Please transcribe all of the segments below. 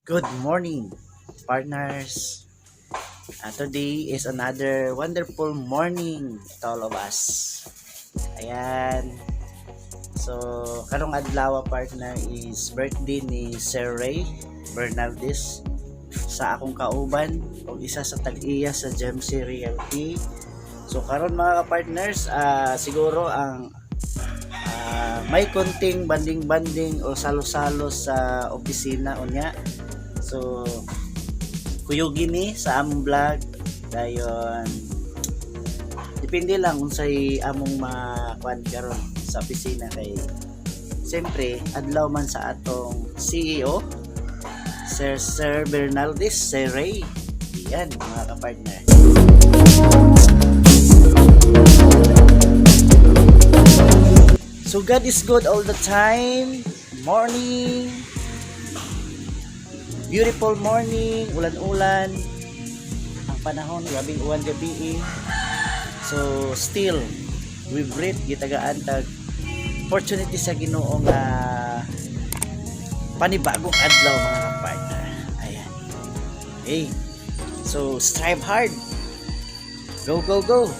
Good morning, partners. Today is another wonderful morning to all of us. Ayan. So, karong adlaw partner is birthday ni Sir Ray Bernaldez sa akong kauban o isa sa tag-iya sa GemC Realty. So, karon mga partners, siguro ang may konting banding-banding o salo-salo sa opisina unya. So, kuyugi ni sa among vlog dayon depende lang unsay among makuan karon sa opisina kay siyempre adlaw man sa atong CEO Sir Bernaldez, Sir Ray. Yan mga kapartner. So God is good all the time. Morning, beautiful morning, ulan-ulan ang panahon, grabing uwan gabi. So still we breathe gitagaan tag opportunity sa Ginoo nga panibagong adlaw mga partner. Ayan. Hey. So strive hard. Go go go.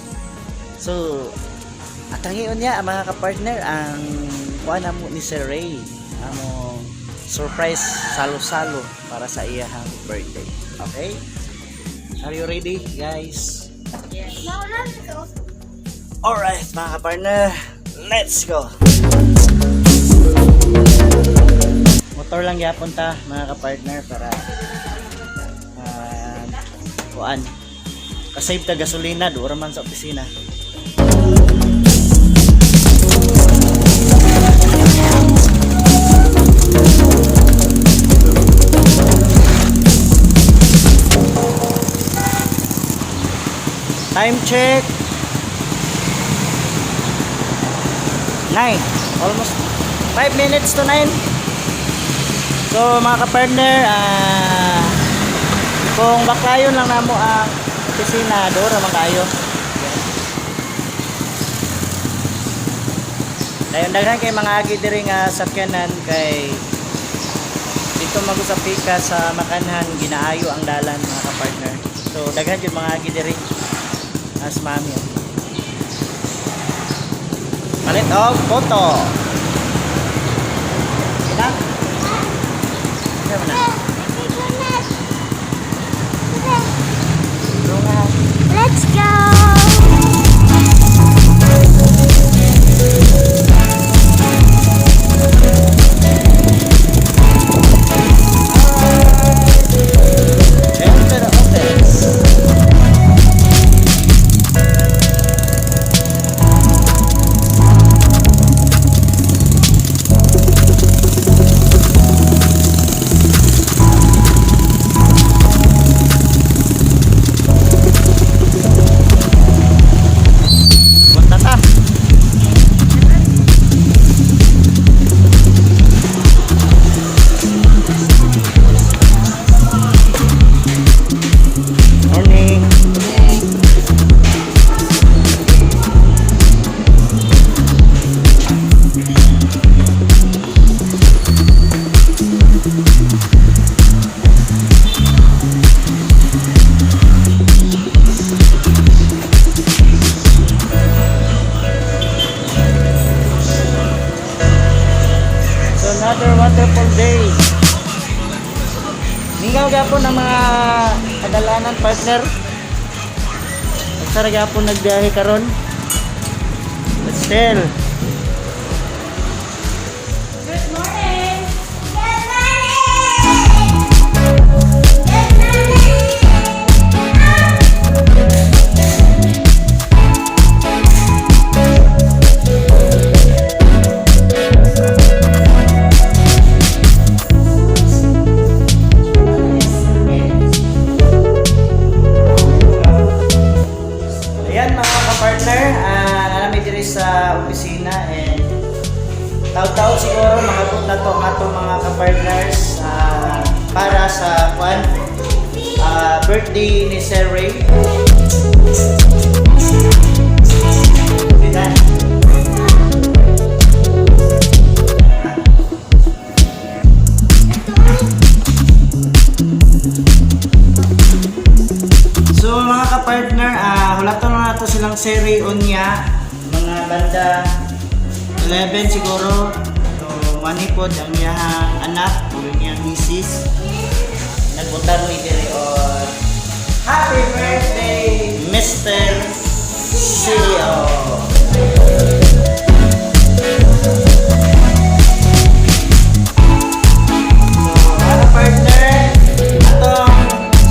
So atangion niya mga kapartner ang kuha mo ni Sir Ray among surprise salo-salo para sa iyang birthday. Okay? Are you ready, guys? Yes. No, let's go. Alright, mga kapartner. Let's go! Motor lang yapon ta, mga kapartner, para kuan. Kasave ta gasolina, doon man sa opisina. Time check 9, almost 5 minutes to 9. So mga kapartner, kung bakayon lang namo ang opisina, doon naman kayo. Dayon daghan kay mga agi diri nga sakyanan kay dito magusapika sa Makanhan ginaayo ang dalan mga kapartner. So daghan jud mga agi diri as mami. Palit og photo. Ilang? Ano na? Let's go. Enter the office. Punta ta. Morning. So another wonderful day. Ningaw gapon ang mga kadalanan partner. Nagsara gapon nagbiyahe karon. But still, Good morning. ayan mga kapartner, nalamit diri sa opisina and taw-taw siguro makabot na to atong mga kapartners para sa birthday ni Sir Ray. Diba? series niya mga banda 11 siguro. So manipod ang iyang anak o yung iyang misis. Nagbutar ni diri on Happy birthday Mr. CEO. Mga partner, atong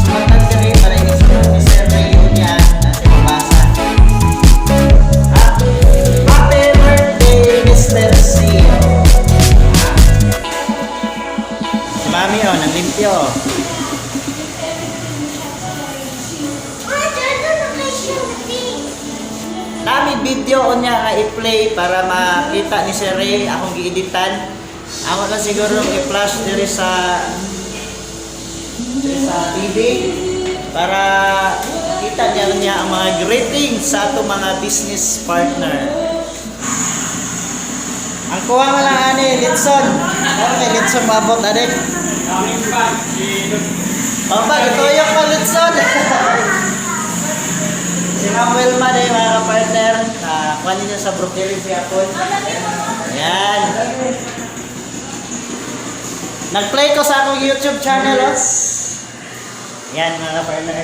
sumatag diri para isulat ni Sir Rayon niya natin mabasa. Happy birthday, Mr. CEO. Si Mami naglimpyo. Nami video niya nga i-play para makita ni Sir Ray akong gieditan. Ako na siguro i-flash diri sa TV para kita niya ang mga greetings sa ato mga business partner. Ang kuha nga lang ani Litson. Ano kay Litson mabot ade? Papa, itoyok pa Litson. Si Manuel man eh, mga partner. Kuha niyo sa Brooklyn si Apple. Ayan. Nag-play ko sa akong YouTube channel, oh. Yan, mga partner.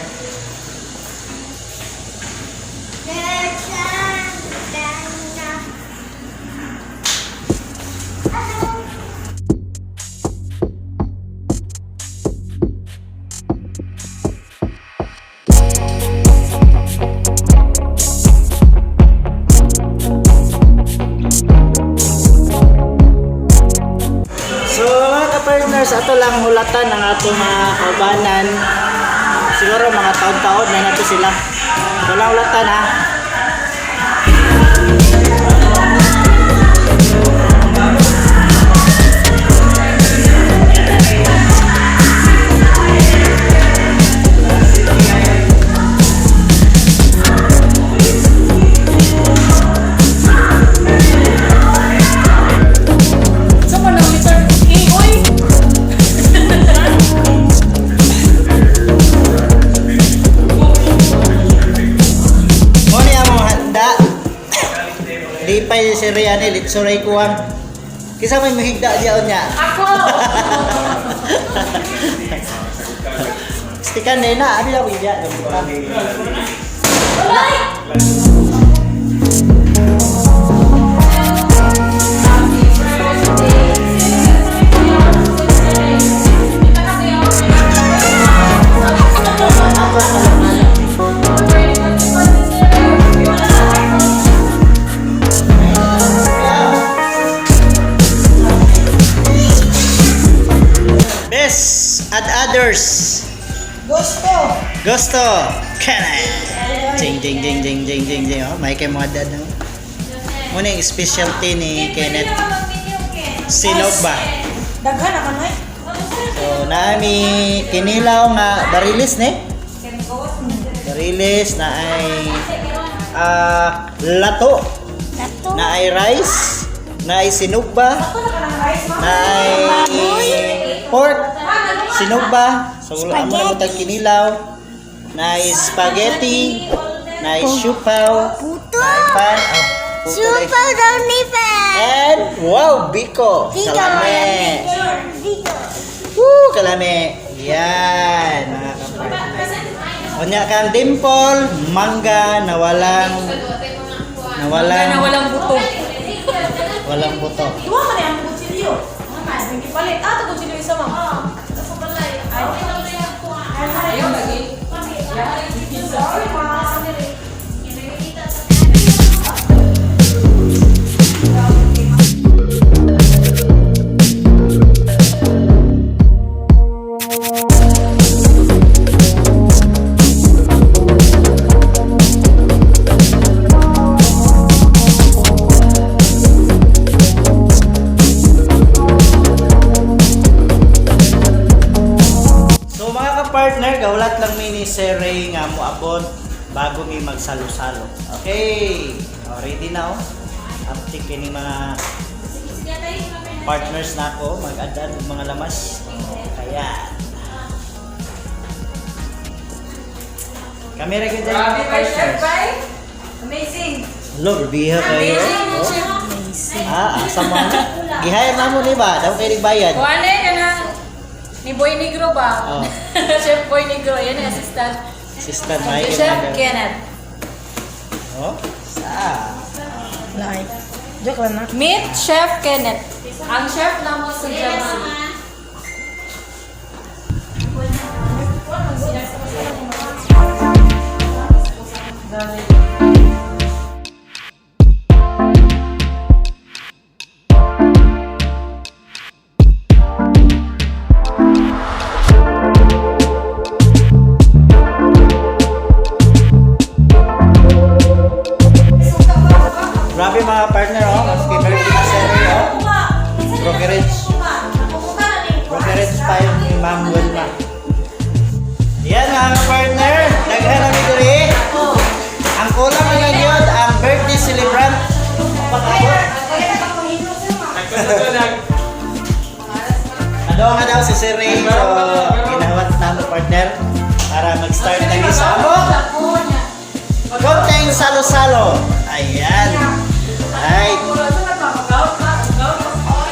So mga ka-partners, ato lang hulatan ng atong mga kaubanan. Siguro mga taon-taon na nato sila. Ito lang hulatan ha. Muna yung mga handa. Di pa yung si Rianne, litsuray kuwang. Kisa may mahigda diyan niya. Ako! Stikan na na, abi lang widya. Uy! Best at others. Gusto. Kana. Ding ding ding ding ding ding ding. Oh, may kay mga dad no. Muna yung specialty ni Kenneth. Sinog ba? Daghan naman ay. So, naami kinilaw nga barilis ni. Barilis na ay lato. Na ay rice. Na ay sinugba. Na ay pork. Sinugba. So, wala mo na mutag kinilaw. Na ay spaghetti. Na ay siupaw. Puto! Pan. Super daw ni Pa! And wow, biko. Kalame. Woo, kalame. Yan, mga kapartner. Kunya kang dimple, mangga na walang buto. walang buto. Iwa ka na yung kutsilyo. Hindi palit. Ito kutsilyo isa mo. Ayaw lagi. Sorry, ma. Partner, gawlat lang mi ni Sir Ray nga moabot bago mi magsalo-salo. Okay. Ready na oh. Uptik kini mga partners na ako mag-add og mga lamas. Kaya kamera gyud dyan mga partners. Amazing. Lo, biha kayo. Amazing. Asa mo? Gihire na mo ni ba? Daw kayo nagbayad. Kuwane ka na ni Boy Negro ba? Oh. Chef Boy Negro, yan yung assistant. Assistant Mike. Chef Kenneth. Oh? Sa. Like, joke lang na. Meet Chef Kenneth. Ang chef naman sa Jamsi. Grabe mga partner, oh. Maski birthday na Sherry, oh. Brokerage pa yung ni Ma'am Wilma. Yan mga partner. Daghan na diri. Ang kulang na lang yun, ang birthday celebrant. Ano nga daw si Sir Ray. So, ginawat namin partner para mag-start na isa mo. Konting salo-salo. Ayan. Right.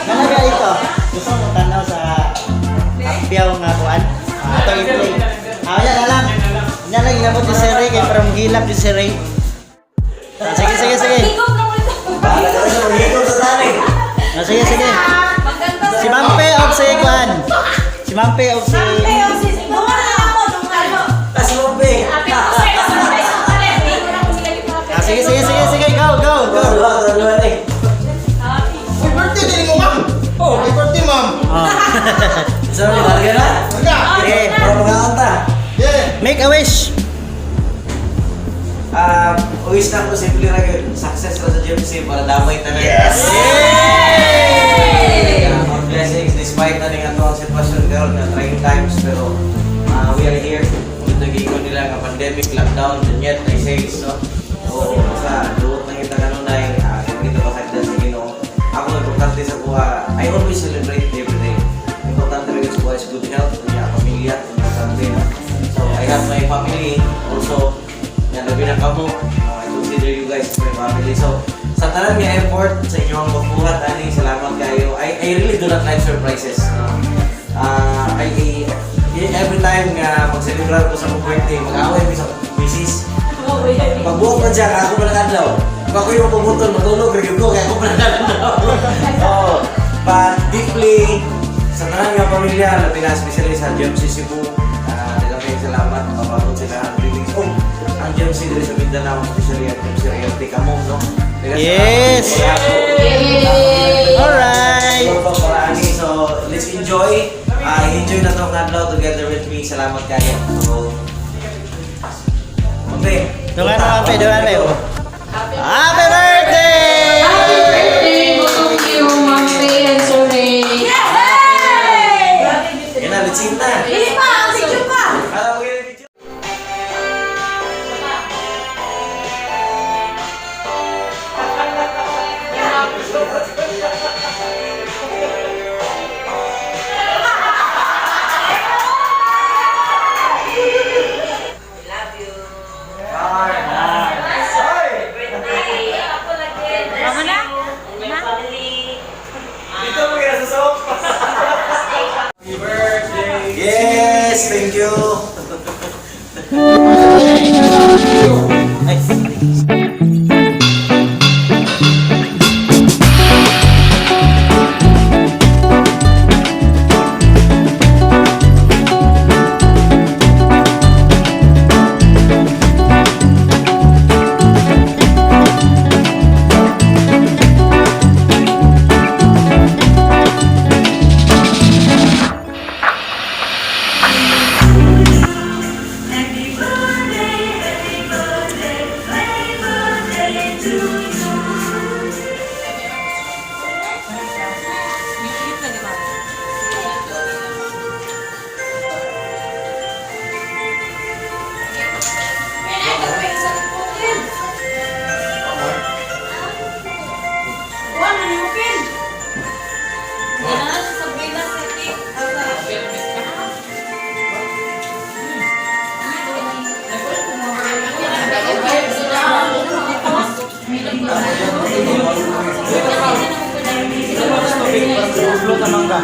Talaga ito. Gusto mo tanaw sa akbiyaw nga kuan? Ato i-play. Yan na lang. Yan lang inabot ni Sir Ray. Kaya parang gilap ni Sir Ray. Sige, sige, sige. Sige, sige. Si Mampe of si kuan. Si Mampe of si... Sige, sige, sige, sige. Go, go, go. May birthday din mo, ma'am. Oh, may birthday, ma'am. Sorry, talaga na? Okay. Para magkakanta. Yeah. Make a wish. Uwis na ko simple na yun. Success na sa GMC para damay talaga. Yes! More blessings despite na rin ato ang sitwasyon girl na trying times pero we are here. Kung nagiging nila nga pandemic, lockdown, and yet I say no? So, sa luot ng itang ano na yung dito pa sa Ginoo. Ako importante sa buha, I always celebrate every day. Importante rin sa buha is good health, niya pamilya, importante. No? So, I have my family also. Yan, labi na kamo. I consider you guys my family. So, sa tanan nga effort sa inyong pagbuhat, ani, salamat kayo. I really do not like surprises. No? Every time nga mag-celebrate ko sa mong birthday, mag-away ko sa misis. Pagbuhat man siya, ako pa nakadlaw. Kung ako yung pumutol, matulog, review ko, kaya ako pa nakadlaw. Oh, but deeply, sa tanan nga pamilya, labi na especially sa GMC Cebu, nagkakayong salamat, kapagod sila ang release. Oh, ang GMC dito sa Mindanao, especially ang GMC Realty Kamong, no? Yes! Alright! So, let's enjoy. Enjoy na itong adlaw together with me. Salamat kayo. So, Mampe. Doon na Mampe, doon na yun. Happy birthday! Happy birthday to you, Mampe and Sir Ray. Yan na, let's eat na. Hindi pa, ang video pa. Alam mo yung video? Ulo naman ka.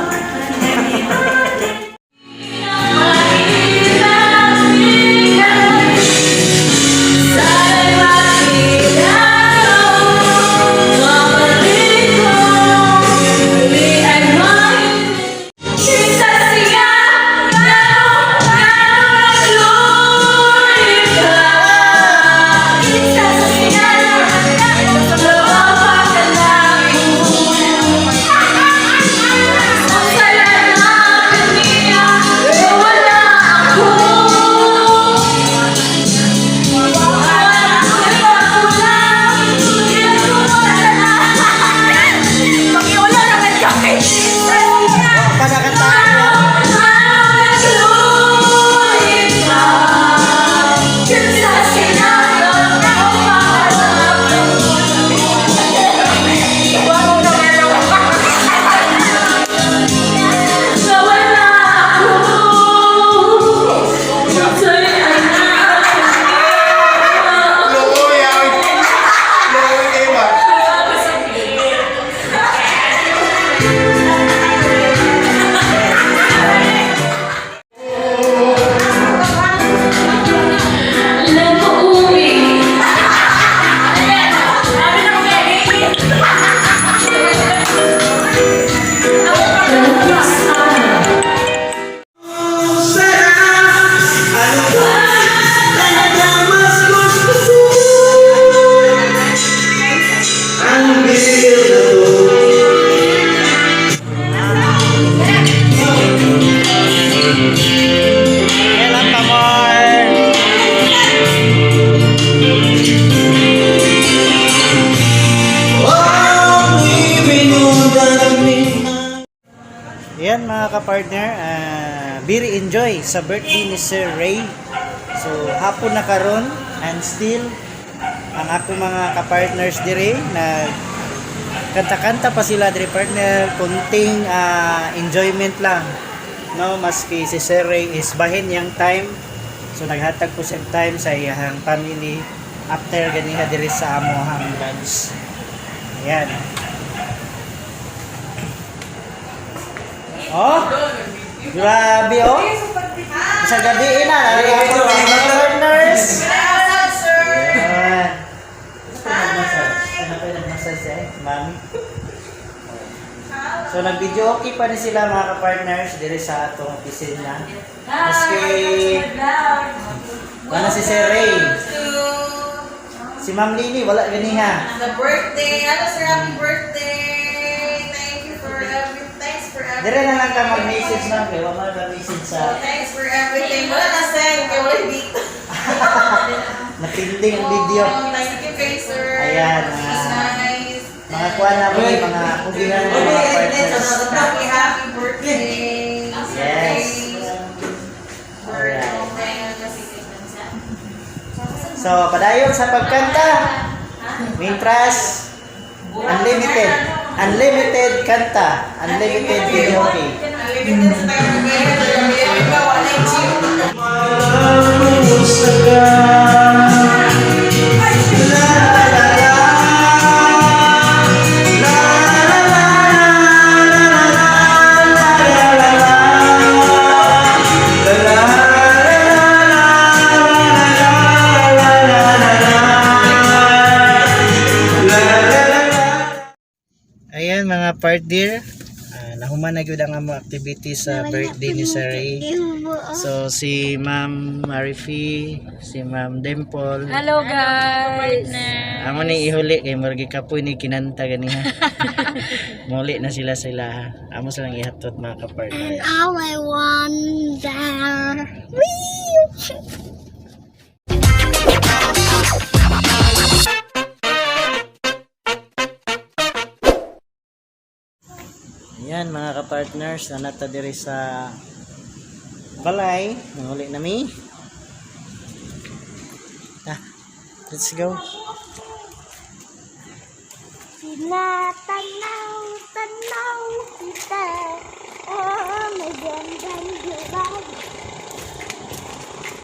Kailan pa more? Yan mga kapartner, very enjoy sa birthday ni Sir Ray. So hapon na karon and still ang ako mga kapartners dire na kanta-kanta pa sila dire partner, kunting enjoyment lang. No, maski si Sir Ray is bahin yang time. So naghatag ko sa time sa iyang family after ganiha dire sa amohang lunch. Ayan. Oh, grabe oh. Sa gabi na, nalagay mga partners. Ayan. Ano pa yung nagmassage mami? So nag-video okay pa rin sila mga ka-partners dire sa atong opisina. Maski wala si Sir Ray. Si Ma'am Lily wala ganiha. The birthday, ano sir, happy birthday! Thank you for everything. Thanks for everything. Dire na lang ka mag-message na kay wala mag-message sa Thanks for everything. Wala na send, kaya wala dito. natinding ang video. Thank you kay sir. Ayan, It's nice. Mga kuwan na mga kugihan ng mga partners. Happy, happy birthday. Yes. Alright. So, padayon sa pagkanta. Mintras, unlimited kanta, unlimited video game. Unlimited sa tayo ng ikaw, wala yung chip. Ayan mga partner, nahuman na gyud ang among activity sa birthday ni Sir Ray. So si Ma'am Marifi, si Ma'am Dimple. Hello guys. Amo ni ihuli kay murag kapoy ni kinanta ganiha. Muli na sila. Amo silang ihatot mga kapartner. Now I wonder. Yan mga kapartners, nanata diri sa balay. Nanguli na mi. Let's go. Sinatanaw